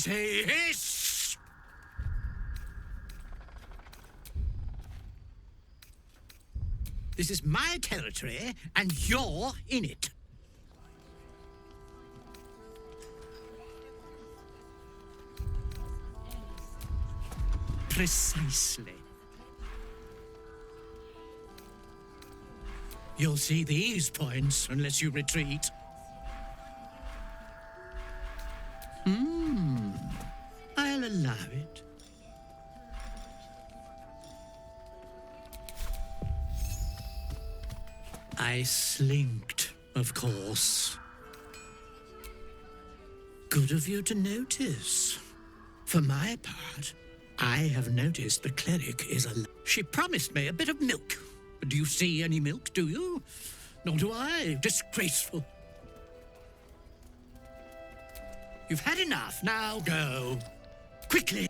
say hiss! This is my territory, and you're in it. Precisely. You'll see these points unless you retreat. I'll allow it. I slinked, of course. Good of you to notice. For my part, I have noticed the cleric is a... She promised me a bit of milk. Do you see any milk, do you? Nor do I. Disgraceful. You've had enough. Now go. Quickly.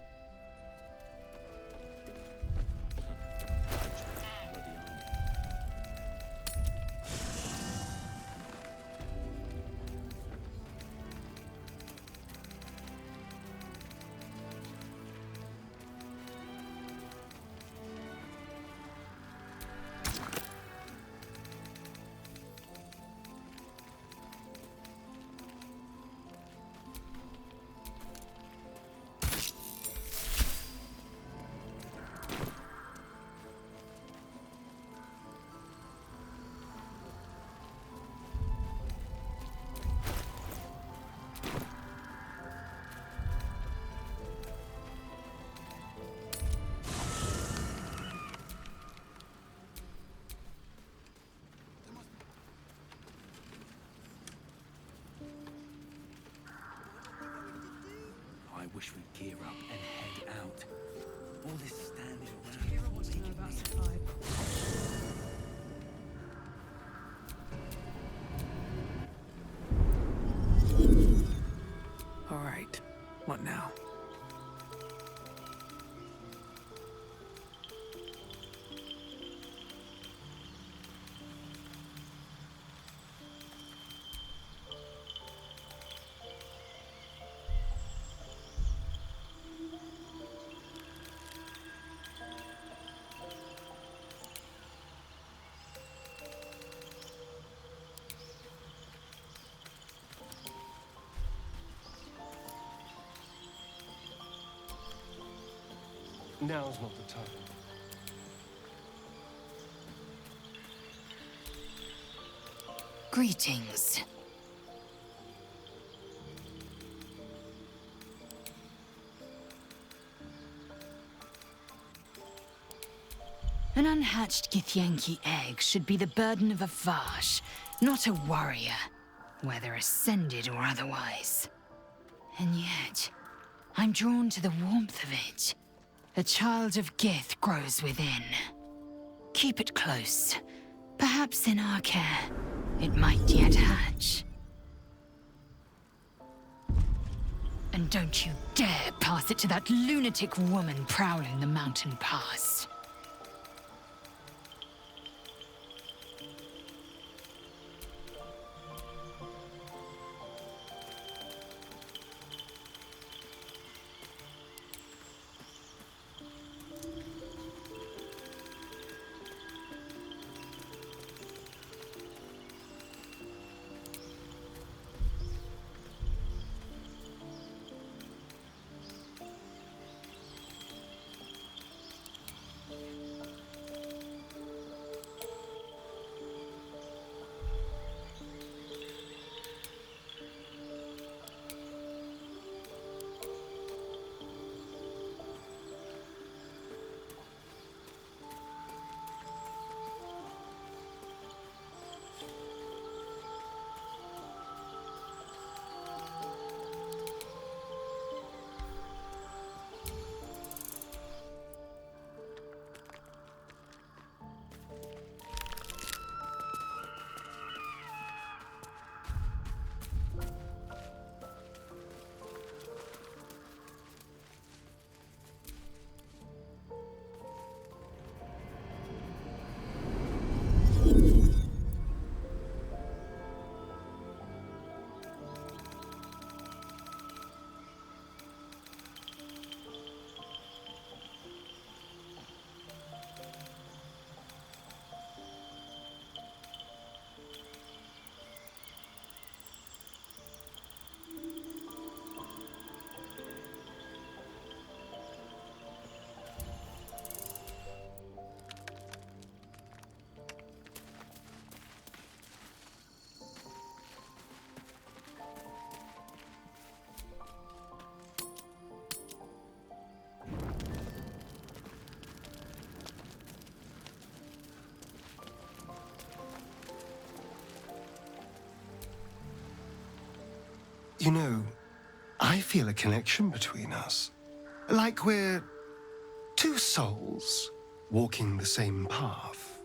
I wish we'd gear up and head out. All this standing around wants to know about supply. All right, what now? Now's not the time. Greetings. An unhatched Githyanki egg should be the burden of a Vash, not a warrior, whether ascended or otherwise. And yet, I'm drawn to the warmth of it. A child of Gith grows within. Keep it close. Perhaps in our care, it might yet hatch. And don't you dare pass it to that lunatic woman prowling the mountain pass. You know, I feel a connection between us. Like we're two souls walking the same path.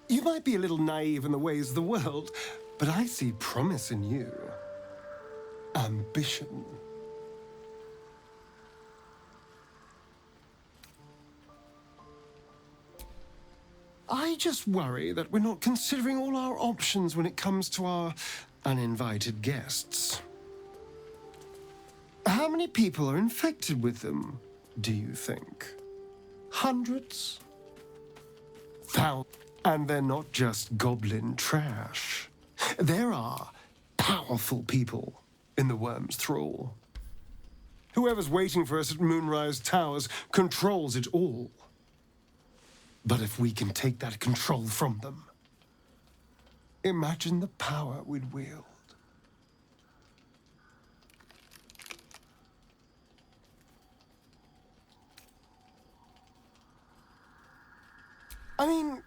You might be a little naive in the ways of the world, but I see promise in you. Ambition. I just worry that we're not considering all our options when it comes to our uninvited guests. How many people are infected with them, do you think? Hundreds? Thousands? And they're not just goblin trash. There are powerful people in the Worm's thrall. Whoever's waiting for us at Moonrise Towers controls it all. But if we can take that control from them, imagine the power we'd wield. I mean,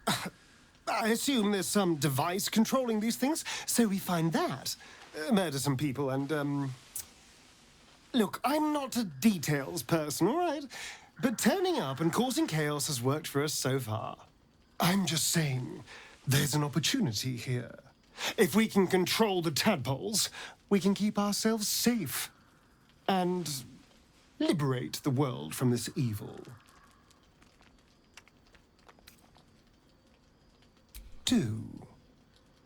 I assume there's some device controlling these things, so we find that. Murder some people and, Look, I'm not a details person, all right? But turning up and causing chaos has worked for us so far. I'm just saying, there's an opportunity here. If we can control the tadpoles, we can keep ourselves safe. And liberate the world from this evil.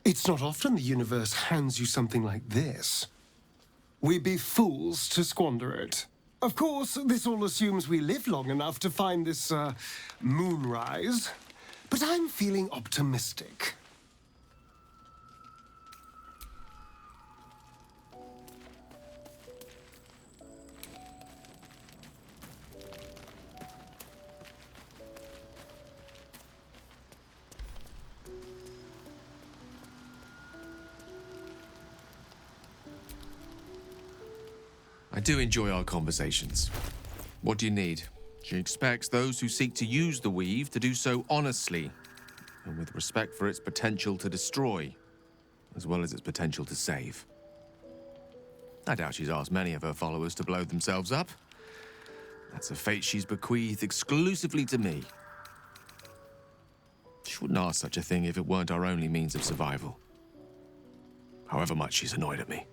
It's not often the universe hands you something like this. We'd be fools to squander it. Of course, this all assumes we live long enough to find this, moonrise. But I'm feeling optimistic. I do enjoy our conversations. What do you need? She expects those who seek to use the weave to do so honestly, and with respect for its potential to destroy, as well as its potential to save. I doubt she's asked many of her followers to blow themselves up. That's a fate she's bequeathed exclusively to me. She wouldn't ask such a thing if it weren't our only means of survival. However much she's annoyed at me.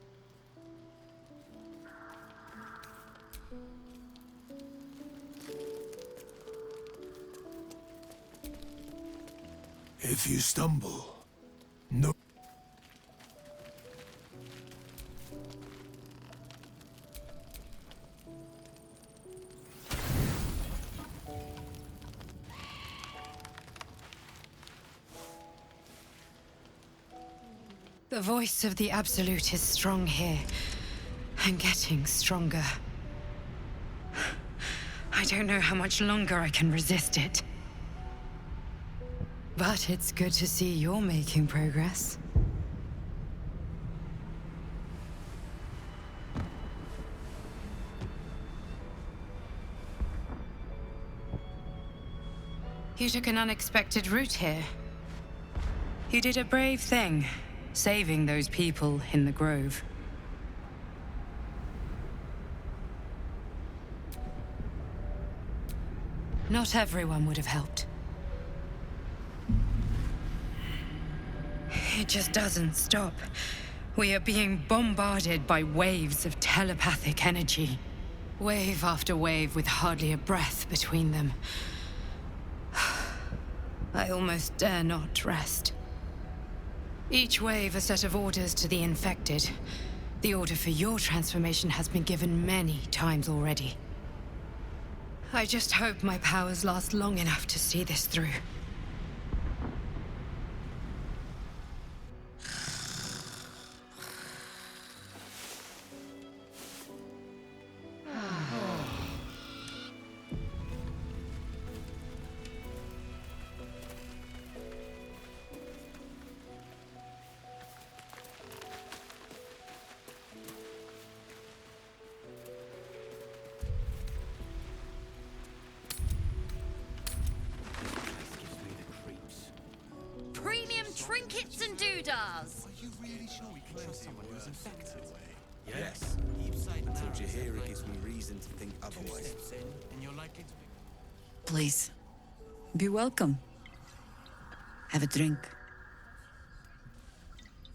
If you stumble, no. The voice of the Absolute is strong here, and getting stronger. I don't know how much longer I can resist it. But it's good to see you're making progress. You took an unexpected route here. You did a brave thing, saving those people in the grove. Not everyone would have helped. It just doesn't stop. We are being bombarded by waves of telepathic energy. Wave after wave with hardly a breath between them. I almost dare not rest. Each wave a set of orders to the infected. The order for your transformation has been given many times already. I just hope my powers last long enough to see this through. Premium trinkets and doodads. Are you really sure we can trust someone who's infected? Yes. Until Jaheira gives me reason to think otherwise. Please, be welcome. Have a drink.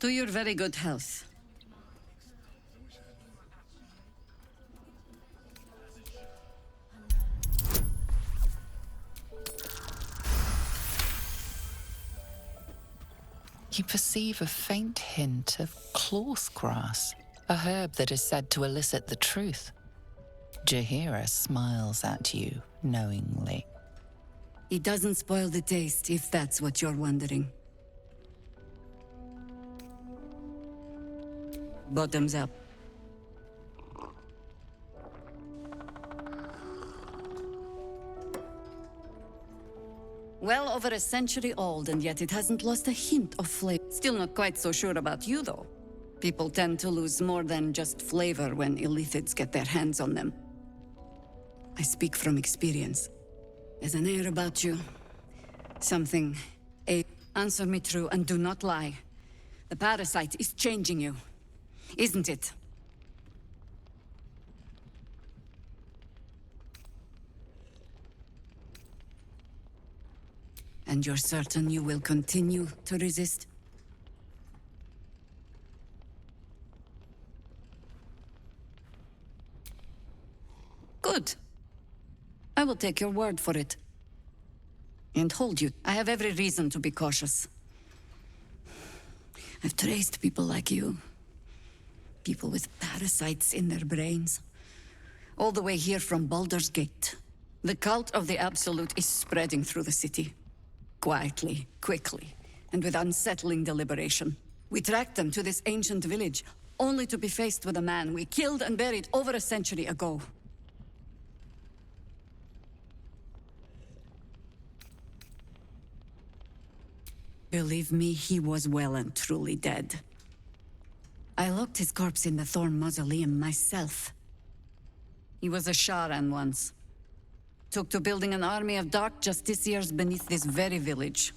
To your very good health. You perceive a faint hint of clorse grass, a herb that is said to elicit the truth. Jaheira smiles at you knowingly. It doesn't spoil the taste, if that's what you're wondering. Bottoms up. Well over a century old, and yet it hasn't lost a hint of flavor. Still not quite so sure about you, though. People tend to lose more than just flavor when illithids get their hands on them. I speak from experience. There's an air about you. Something. Answer me true and do not lie. The parasite is changing you, isn't it? And you're certain you will continue to resist? Good. I will take your word for it. And hold you. I have every reason to be cautious. I've traced people like you. People with parasites in their brains. All the way here from Baldur's Gate. The cult of the Absolute is spreading through the city. Quietly, quickly, and with unsettling deliberation. We tracked them to this ancient village, only to be faced with a man we killed and buried over a century ago. Believe me, he was well and truly dead. I locked his corpse in the Thorn Mausoleum myself. He was a Sharan once. Took to building an army of dark justiciars beneath this very village.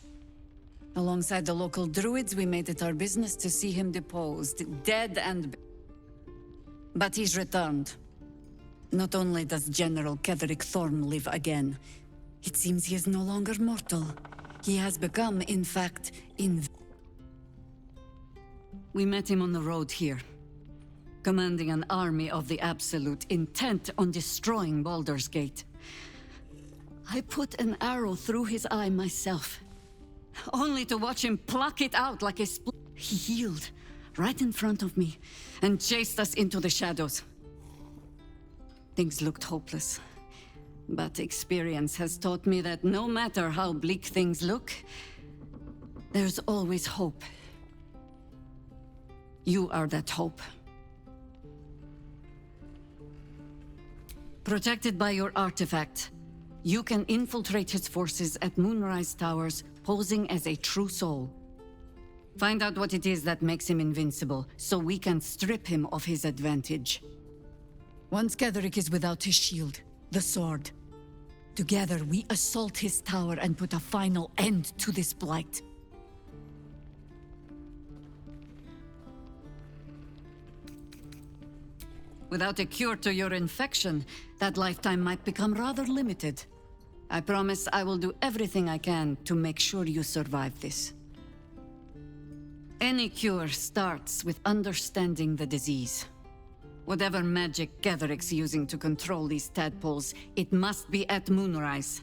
Alongside the local druids, we made it our business to see him deposed, dead and... But he's returned. Not only does General Ketheric Thorm live again, it seems he is no longer mortal. He has become, in fact, We met him on the road here, commanding an army of the Absolute, intent on destroying Baldur's Gate. I put an arrow through his eye myself, only to watch him pluck it out like a He healed, right in front of me, and chased us into the shadows. Things looked hopeless. But experience has taught me that no matter how bleak things look, there's always hope. You are that hope. Protected by your artifact, you can infiltrate his forces at Moonrise Towers, posing as a true soul. Find out what it is that makes him invincible, so we can strip him of his advantage. Once Ketheric is without his shield, the sword, together we assault his tower and put a final end to this blight. Without a cure to your infection, that lifetime might become rather limited. I promise I will do everything I can to make sure you survive this. Any cure starts with understanding the disease. Whatever magic Ketheric's using to control these tadpoles, it must be at Moonrise.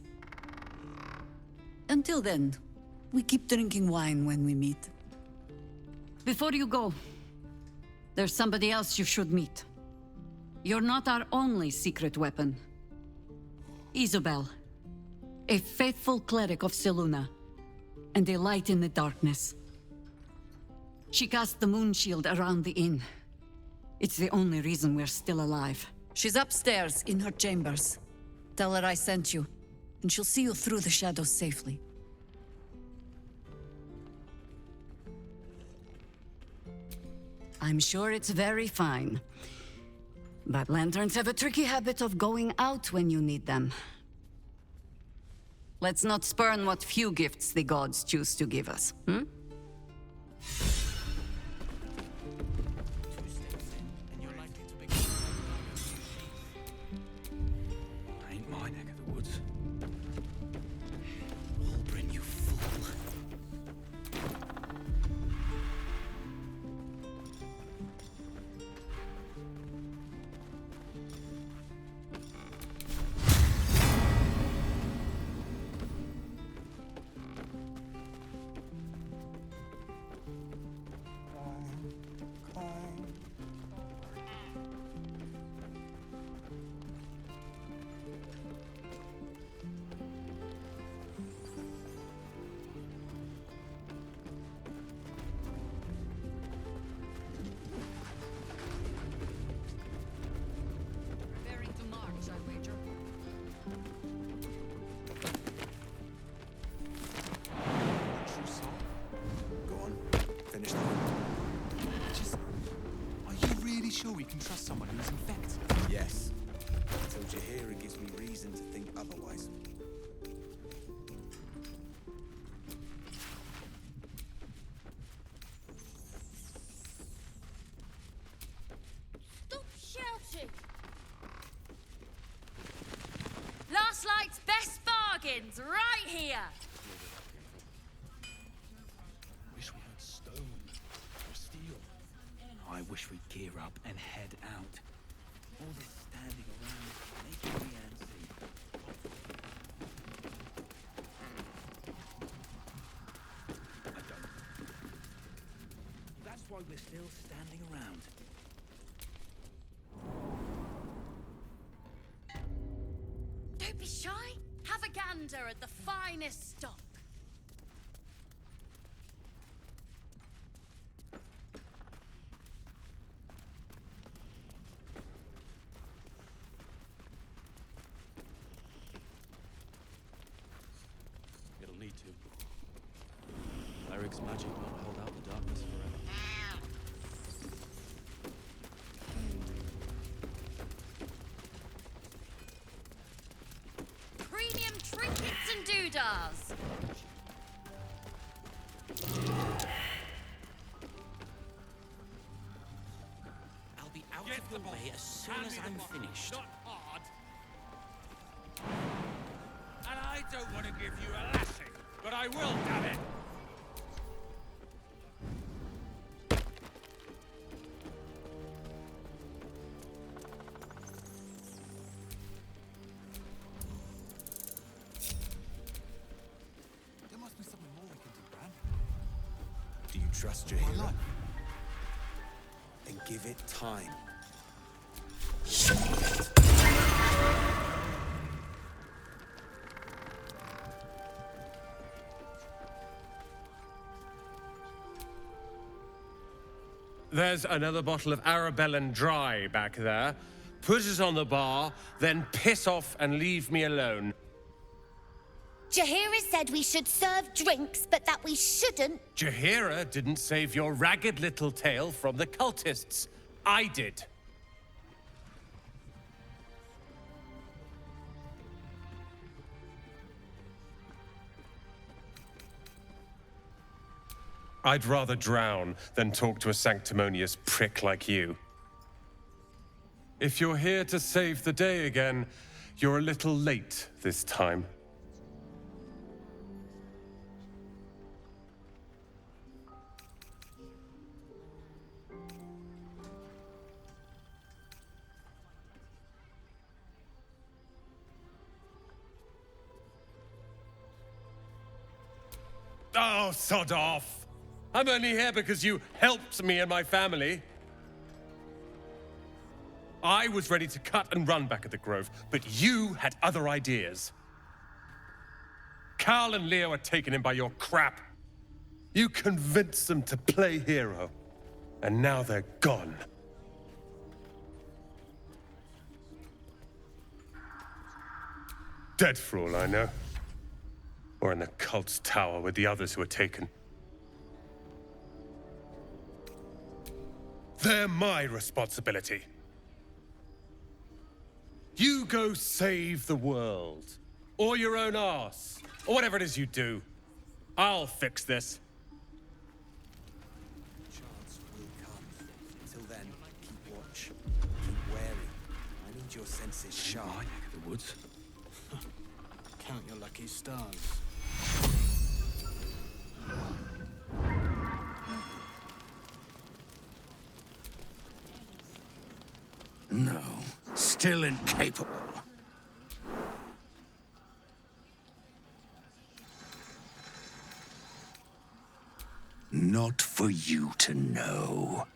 Until then, we keep drinking wine when we meet. Before you go, there's somebody else you should meet. You're not our only secret weapon. Isobel, a faithful cleric of Selûne, and a light in the darkness. She cast the moon shield around the inn. It's the only reason we're still alive. She's upstairs in her chambers. Tell her I sent you, and she'll see you through the shadows safely. I'm sure it's very fine. But lanterns have a tricky habit of going out when you need them. Let's not spurn what few gifts the gods choose to give us, hmm? can trust someone who's infected. Yes. Until Jaheira gives me reason to think otherwise. Stop shouting! Last night's best bargains, right here! Wish we had stone or steel. I wish we'd gear up and head out. All this standing around, making me antsy. I don't. That's why we're still standing around. Don't be shy. Have a gander at the finest stock. It'll need to. Cleric's magic won't hold out the darkness forever. Premium trinkets and doodahs. I'll be out of your way as soon as I'm finished. Not hard. And I don't want to give you a lashing, but I will, damn it. There must be something more we can do, Bran. Do you trust Jaheira? Then give it time. There's another bottle of Arabellan Dry back there. Put it on the bar, then piss off and leave me alone. Jaheira said we should serve drinks, but that we shouldn't. Jaheira didn't save your ragged little tail from the cultists. I did. I'd rather drown than talk to a sanctimonious prick like you. If you're here to save the day again, you're a little late this time. Oh, sod off! I'm only here because you helped me and my family. I was ready to cut and run back at the Grove, but you had other ideas. Carl and Leo are taken in by your crap. You convinced them to play hero, and now they're gone. Dead for all I know. Or in the cult's tower with the others who were taken. They're my responsibility. You go save the world. Or your own arse. Or whatever it is you do. I'll fix this. Chance will come. Until then, keep watch. Keep wary. I need your senses sharp. My neck of the woods. Count your lucky stars. No, still incapable. Not for you to know.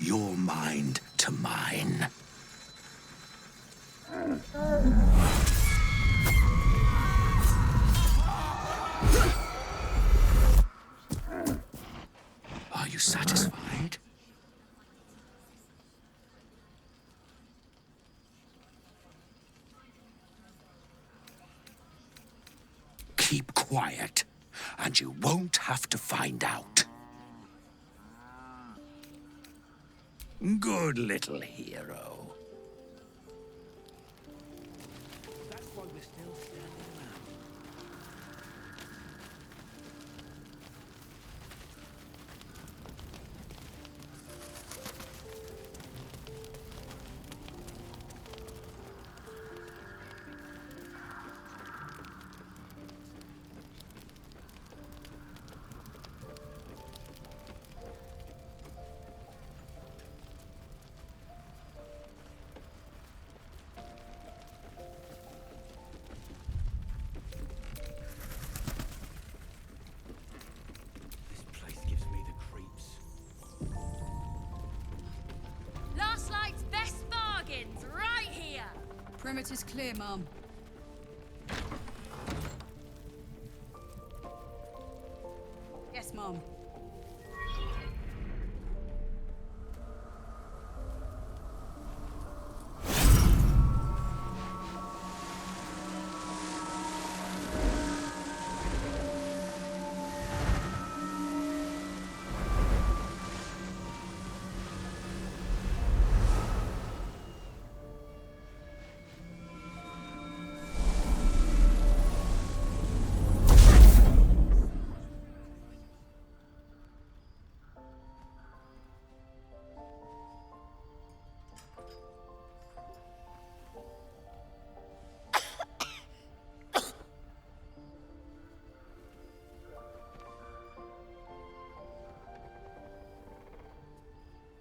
your mind to mine. Are you satisfied? Keep quiet, and you won't have to find out. Good little hero. That's why we're still standing around. This place gives me the creeps. Last night's best bargains, right here. Perimeter's clear, Mum. Yes, Mum.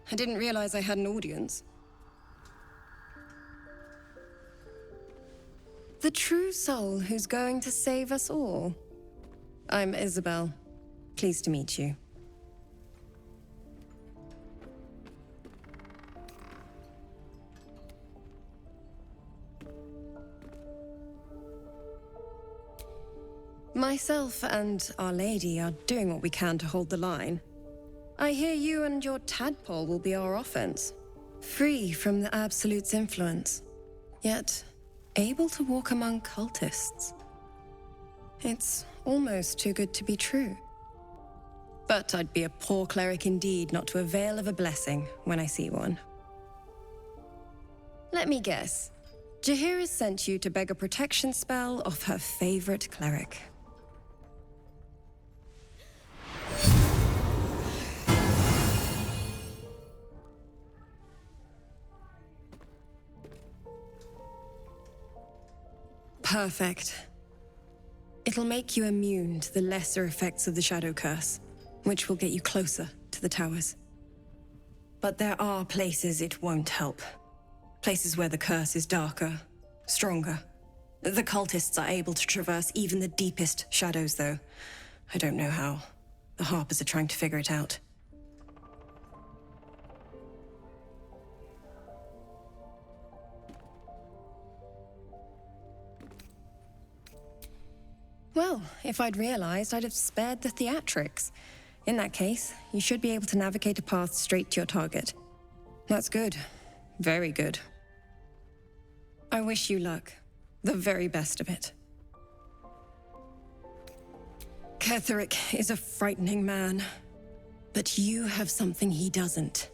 I didn't realize I had an audience. The true soul who's going to save us all. I'm Isabel. Pleased to meet you. Myself and Our Lady are doing what we can to hold the line. I hear you and your tadpole will be our offense. Free from the Absolute's influence, yet able to walk among cultists. It's almost too good to be true. But I'd be a poor cleric indeed not to avail of a blessing when I see one. Let me guess. Jaheira's sent you to beg a protection spell off her favorite cleric. Perfect. It'll make you immune to the lesser effects of the Shadow Curse, which will get you closer to the towers. But there are places it won't help. Places where the curse is darker, stronger. The cultists are able to traverse even the deepest shadows, though. I don't know how. The Harpers are trying to figure it out. Well, if I'd realized, I'd have spared the theatrics. In that case, you should be able to navigate a path straight to your target. That's good. Very good. I wish you luck. The very best of it. Ketheric is a frightening man. But you have something he doesn't.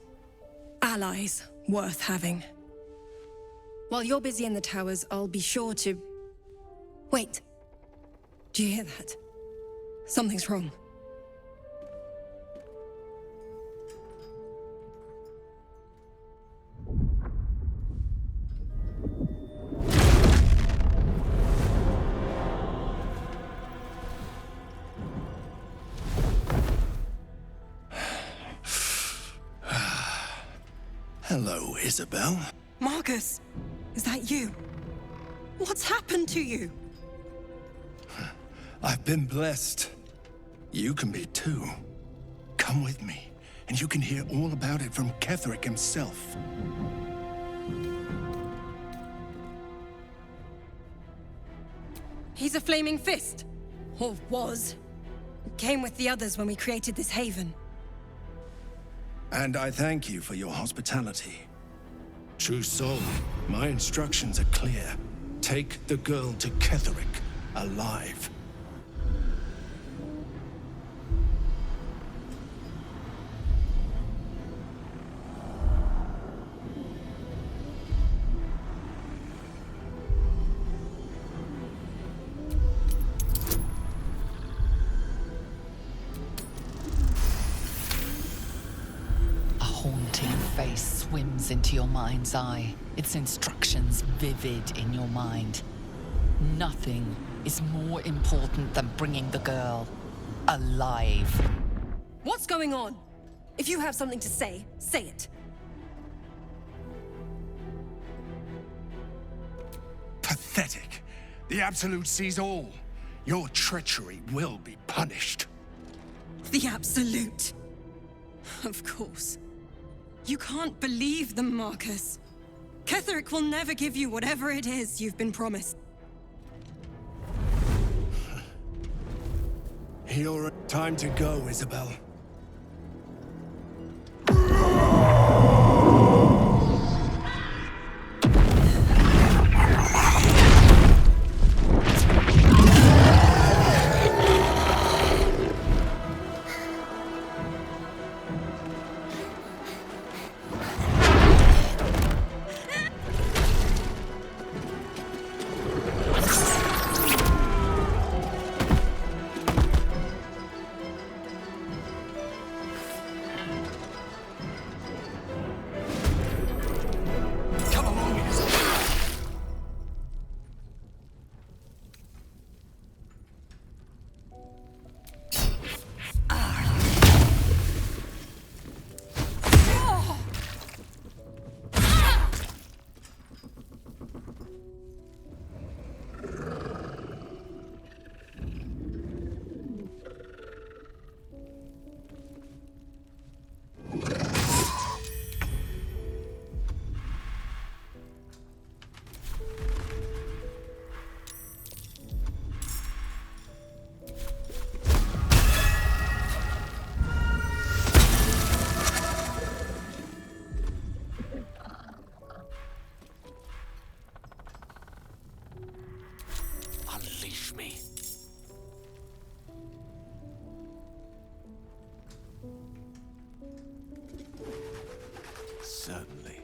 Allies worth having. While you're busy in the towers, I'll be sure to... Wait. Do you hear that? Something's wrong. Hello, Isabel. Marcus, is that you? What's happened to you? I've been blessed. You can be too. Come with me, and you can hear all about it from Ketheric himself. He's a flaming fist. Or was. Came with the others when we created this haven. And I thank you for your hospitality. True soul, my instructions are clear. Take the girl to Ketheric, alive. Face swims into your mind's eye, its instructions vivid in your mind. Nothing is more important than bringing the girl alive. What's going on? If you have something to say, say it. Pathetic. The Absolute sees all. Your treachery will be punished. The Absolute. Of course. You can't believe them, Marcus. Ketheric will never give you whatever it is you've been promised. You're time to go, Isabel. Certainly.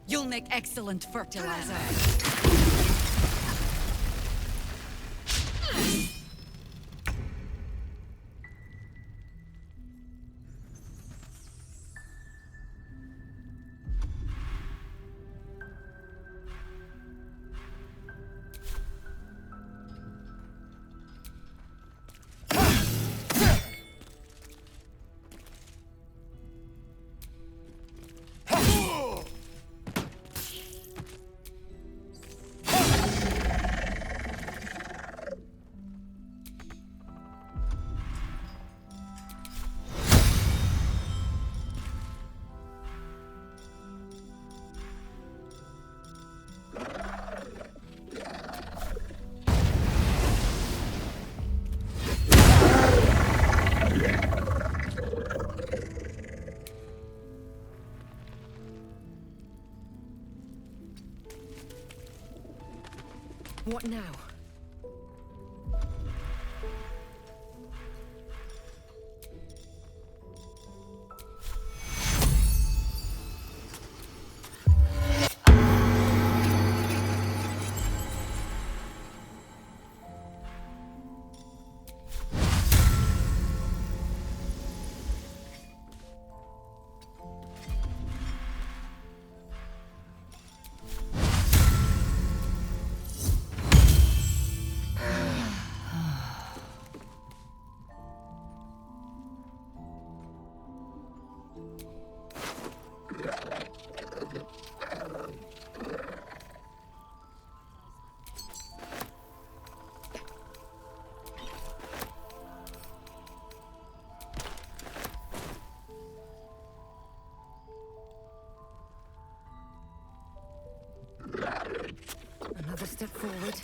You'll make excellent fertilizer. What now? another step forward.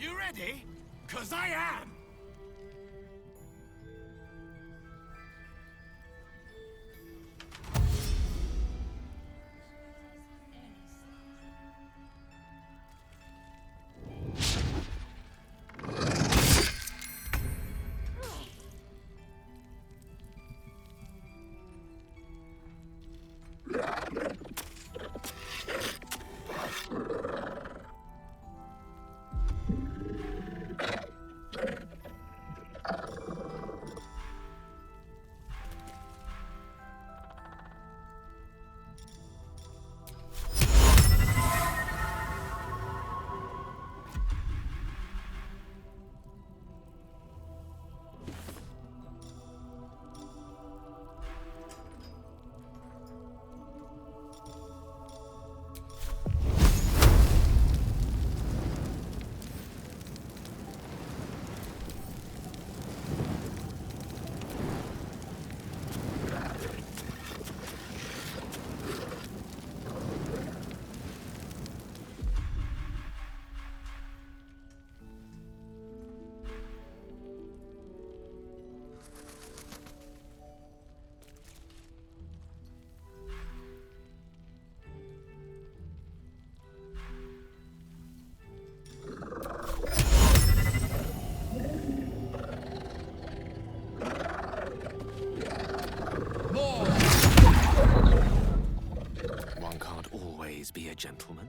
You ready? 'Cause I am! One can't always be a gentleman.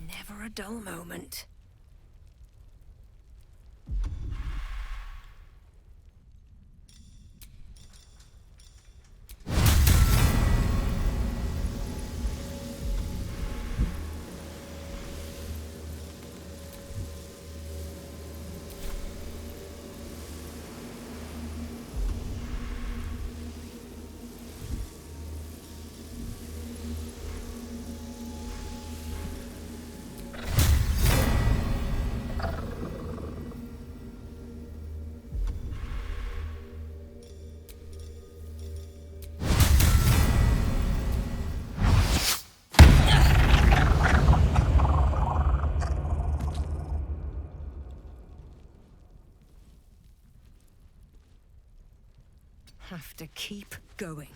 Never a dull moment. Have to keep going.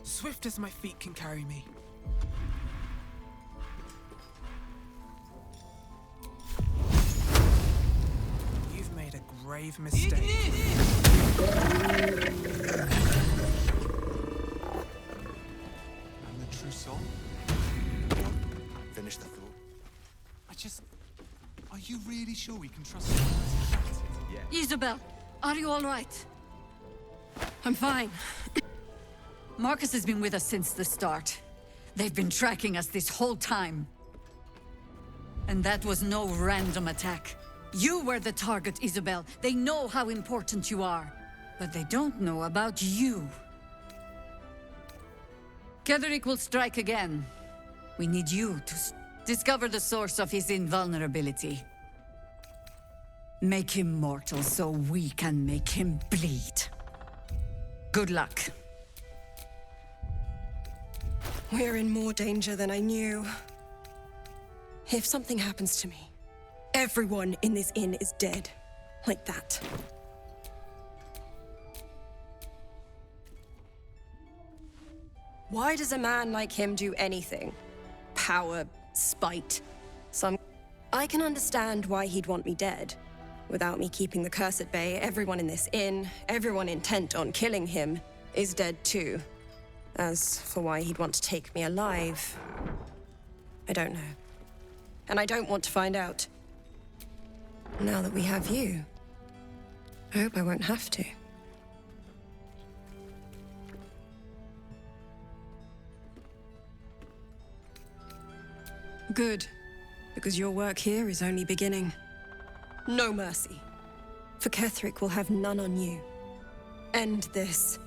Swift as my feet can carry me. You've made a grave mistake. I'm the true soul? Finish the thought. Are you really sure we can trust you? Yeah. Isabel, are you all right? I'm fine. Marcus has been with us since the start. They've been tracking us this whole time. And that was no random attack. You were the target, Isabel. They know how important you are. But they don't know about you. Ketheric will strike again. We need you to discover the source of his invulnerability. Make him mortal so we can make him bleed. Good luck. We're in more danger than I knew. If something happens to me, everyone in this inn is dead. Like that. Why does a man like him do anything? Power, spite, I can understand why he'd want me dead. Without me keeping the curse at bay, everyone in this inn, everyone intent on killing him, is dead too. As for why he'd want to take me alive, I don't know. And I don't want to find out. Now that we have you, I hope I won't have to. Good, because your work here is only beginning. No mercy, for Ketheric will have none on you. End this.